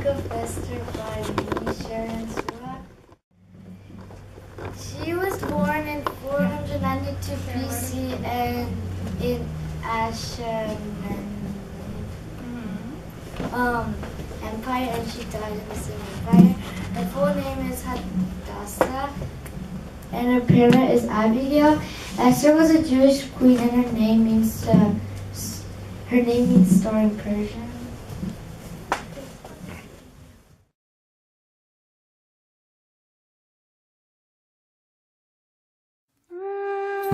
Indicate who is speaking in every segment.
Speaker 1: of Esther by me, Sharon, Juha. She was born in 492 BC and in Ashur Empire, and she died in the same empire. Her full name is Hadassah, and her parent is Abigail. Esther was a Jewish queen, and her name means star in Persian.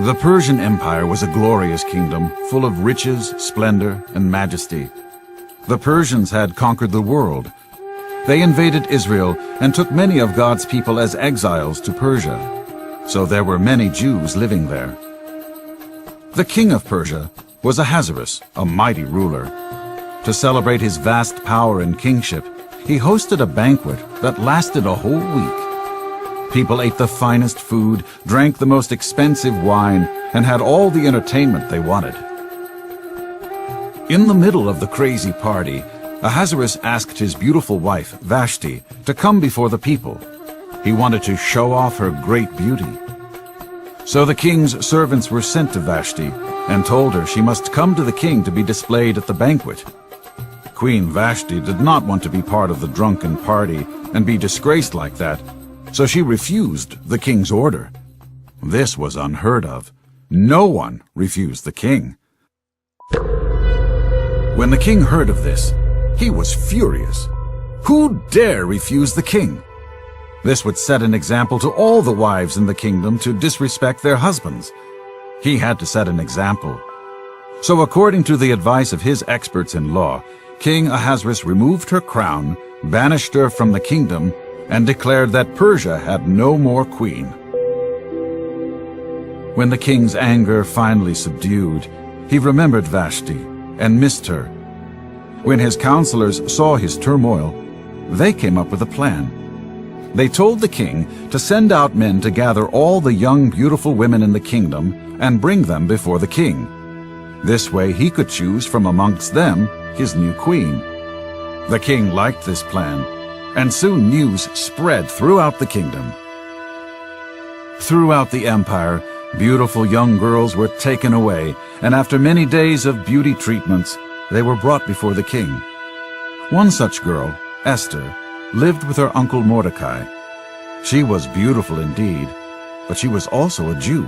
Speaker 2: The Persian Empire was a glorious kingdom, full of riches, splendor, and majesty. The Persians had conquered the world. They invaded Israel and took many of God's people as exiles to Persia. So there were many Jews living there. The king of Persia was Ahasuerus, a mighty ruler. To celebrate his vast power and kingship, he hosted a banquet that lasted a whole week. People ate the finest food, drank the most expensive wine, and had all the entertainment they wanted. In the middle of the crazy party, Ahasuerus asked his beautiful wife, Vashti, to come before the people. He wanted to show off her great beauty. So the king's servants were sent to Vashti and told her she must come to the king to be displayed at the banquet. Queen Vashti did not want to be part of the drunken party and be disgraced like that, so she refused the king's order. This was unheard of. No one refused the king. When the king heard of this, he was furious. Who dare refuse the king? This would set an example to all the wives in the kingdom to disrespect their husbands. He had to set an example. So according to the advice of his experts in law, King Ahasuerus removed her crown, banished her from the kingdom, and declared that Persia had no more queen. When the king's anger finally subdued, he remembered Vashti and missed her. When his counselors saw his turmoil, they came up with a plan. They told the king to send out men to gather all the young, beautiful women in the kingdom and bring them before the king. This way he could choose from amongst them his new queen. The king liked this plan, and soon news spread throughout the kingdom. Throughout the empire, beautiful young girls were taken away, and after many days of beauty treatments, they were brought before the king. One such girl, Esther, lived with her uncle Mordecai. She was beautiful indeed, but she was also a Jew.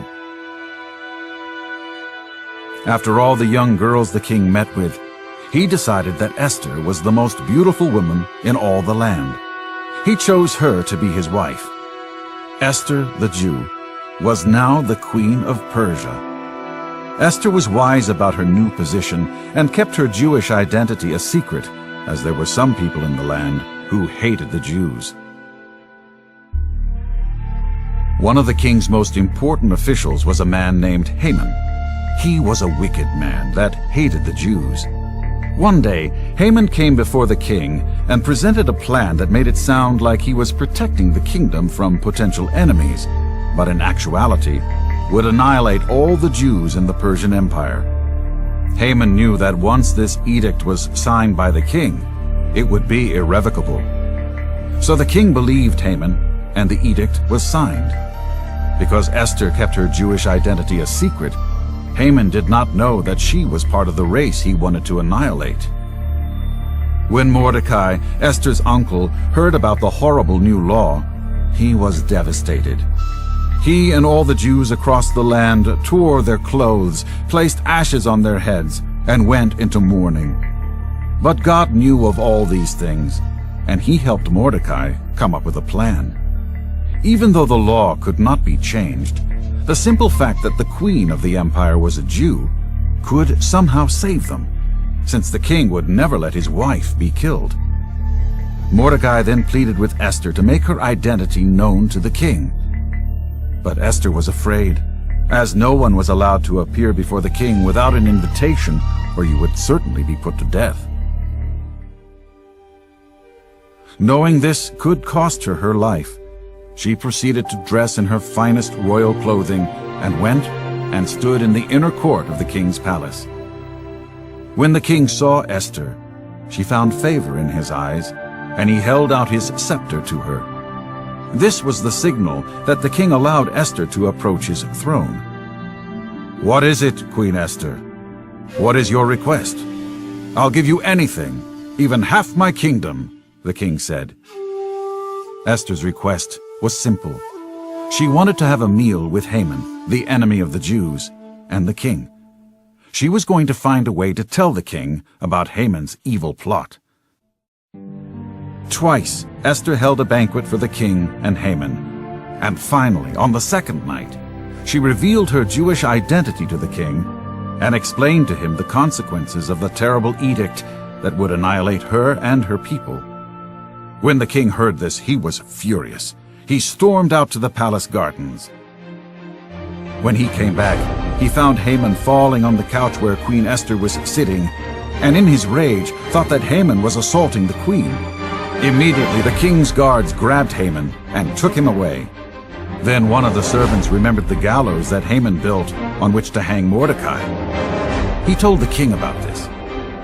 Speaker 2: After all the young girls the king met with, he decided that Esther was the most beautiful woman in all the land. He chose her to be his wife. Esther, the Jew, was now the queen of Persia. Esther was wise about her new position and kept her Jewish identity a secret, as there were some people in the land who hated the Jews. One of the king's most important officials was a man named Haman. He was a wicked man that hated the Jews. One day, Haman came before the king and presented a plan that made it sound like he was protecting the kingdom from potential enemies, but in actuality would annihilate all the Jews in the Persian Empire. Haman knew that once this edict was signed by the king, it would be irrevocable. So the king believed Haman, and the edict was signed. Because Esther kept her Jewish identity a secret, Haman did not know that she was part of the race he wanted to annihilate. When Mordecai, Esther's uncle, heard about the horrible new law, he was devastated. He and all the Jews across the land tore their clothes, placed ashes on their heads, and went into mourning. But God knew of all these things, and he helped Mordecai come up with a plan. Even though the law could not be changed, the simple fact that the queen of the empire was a Jew could somehow save them, since the king would never let his wife be killed. Mordecai then pleaded with Esther to make her identity known to the king. But Esther was afraid, as no one was allowed to appear before the king without an invitation, or you would certainly be put to death. Knowing this could cost her life, she proceeded to dress in her finest royal clothing and went and stood in the inner court of the king's palace. When the king saw Esther, she found favor in his eyes and he held out his scepter to her. This was the signal that the king allowed Esther to approach his throne. "What is it, Queen Esther? What is your request?" "I'll give you anything, even half my kingdom," the king said. Esther's request was simple. She wanted to have a meal with Haman, the enemy of the Jews, and the king. She was going to find a way to tell the king about Haman's evil plot. Twice, Esther held a banquet for the king and Haman. And finally, on the second night, she revealed her Jewish identity to the king and explained to him the consequences of the terrible edict that would annihilate her and her people. When the king heard this, he was furious. He stormed out to the palace gardens. When he came back, he found Haman falling on the couch where Queen Esther was sitting, and in his rage thought that Haman was assaulting the queen. Immediately the king's guards grabbed Haman and took him away. Then one of the servants remembered the gallows that Haman built on which to hang Mordecai. He told the king about this,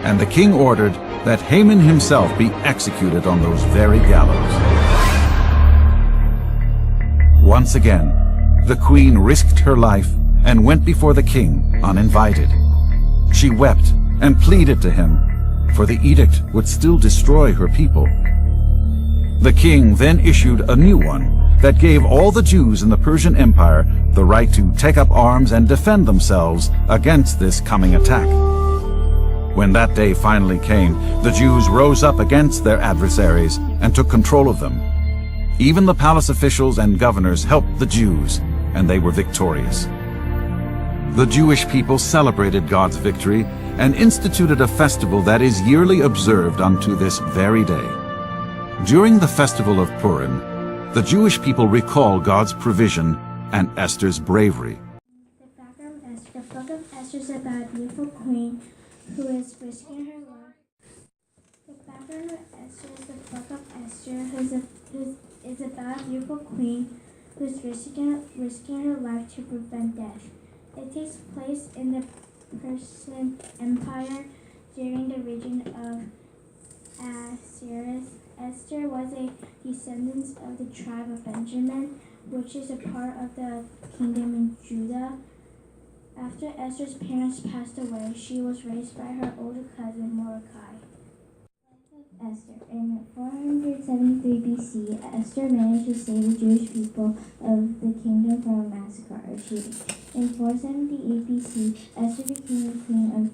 Speaker 2: and the king ordered that Haman himself be executed on those very gallows. Once again, the queen risked her life and went before the king uninvited. She wept and pleaded to him, for the edict would still destroy her people. The king then issued a new one that gave all the Jews in the Persian Empire the right to take up arms and defend themselves against this coming attack. When that day finally came, the Jews rose up against their adversaries and took control of them. Even the palace officials and governors helped the Jews, and they were victorious. The Jewish people celebrated God's victory and instituted a festival that is yearly observed unto this very day. During the festival of Purim, the Jewish people recall God's provision and Esther's bravery.
Speaker 1: The background of Esther. The book of Esther is about a beautiful queen who is risking her life. The background of Esther is the book of Esther, who is about a beautiful queen who is risking her life to prevent death. It takes place in the Persian Empire during the region of Assyria. Esther was a descendant of the tribe of Benjamin, which is a part of the kingdom in Judah. After Esther's parents passed away, she was raised by her older cousin Mordecai. Esther. In 473 BC, Esther managed to save the Jewish people of the kingdom from a massacre or shooting. In 478 BC, Esther became the queen of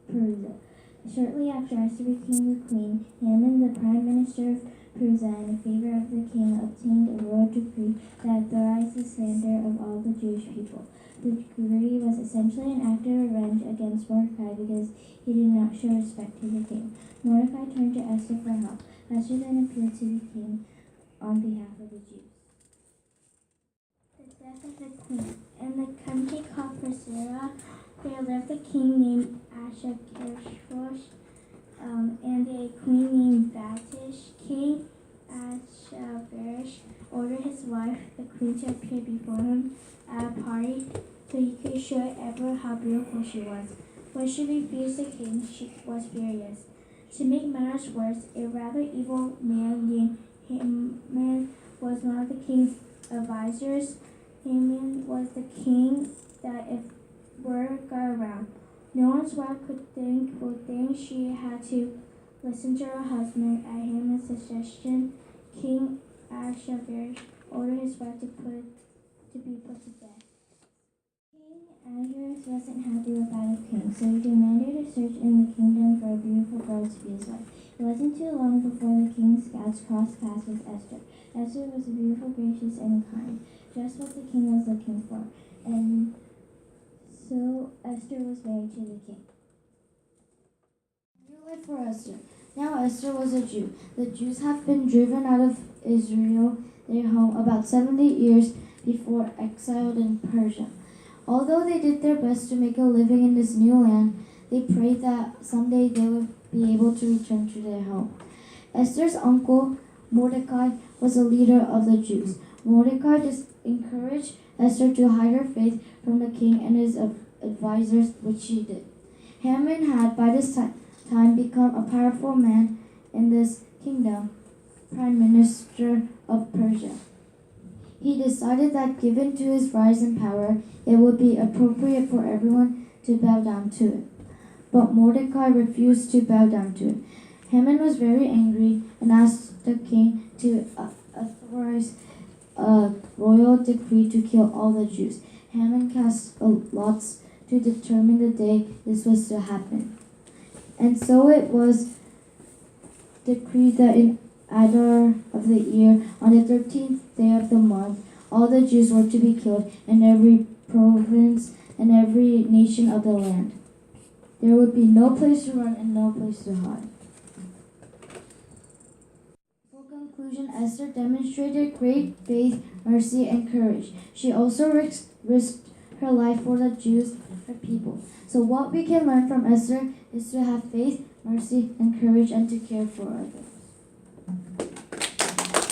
Speaker 1: Persia. Shortly after Esther became the queen, Haman, the prime minister of Persia, in favor of the king, obtained a royal decree that authorized the slander of all the Jewish people. The decree was essentially an act of revenge against Mordecai because he did not show respect to the king. Mordecai turned to Esther for help. Esther then appealed to the king on behalf of the Jews. The death of the queen. In the country called Persia, there lived a king named Ahasuerus and a queen named Vashti. King Ahasuerus ordered his wife, the queen, to appear before him at a party so he could show everyone how beautiful she was. When she refused the king, she was furious. To make matters worse, a rather evil man named Haman was one of the king's advisors. Haman was the king that if word got around, no one's wife would think she had to listen to her husband. At Haman's suggestion, King Ahasuerus ordered his wife to be put to death. King Ahasuerus wasn't happy without a king, so he demanded a search in the kingdom for a beautiful girl to be his wife. It wasn't too long before the king's scouts crossed paths with Esther. Esther was beautiful, gracious, and kind, just what the king was looking for. And so Esther was married to the king. New life for Esther. Now Esther was a Jew. The Jews have been driven out of Israel, their home, about 70 years before exiled in Persia. Although they did their best to make a living in this new land, they prayed that someday they would be able to return to their home. Esther's uncle, Mordecai, was a leader of the Jews. Mordecai just encouraged Esther to hide her faith from the king and his advisors, which she did. Haman had by this time become a powerful man in this kingdom. Prime Minister of Persia. He decided that given to his rise in power, it would be appropriate for everyone to bow down to it. But Mordecai refused to bow down to it. Haman was very angry and asked the king to authorize a royal decree to kill all the Jews. Haman cast lots to determine the day this was to happen. And so it was decreed that in Adar of the year, on the 13th day of the month, all the Jews were to be killed in every province and every nation of the land. There would be no place to run and no place to hide. For conclusion, Esther demonstrated great faith, mercy, and courage. She also risked her life for the Jews, her people. So what we can learn from Esther is to have faith, mercy, and courage, and to care for others.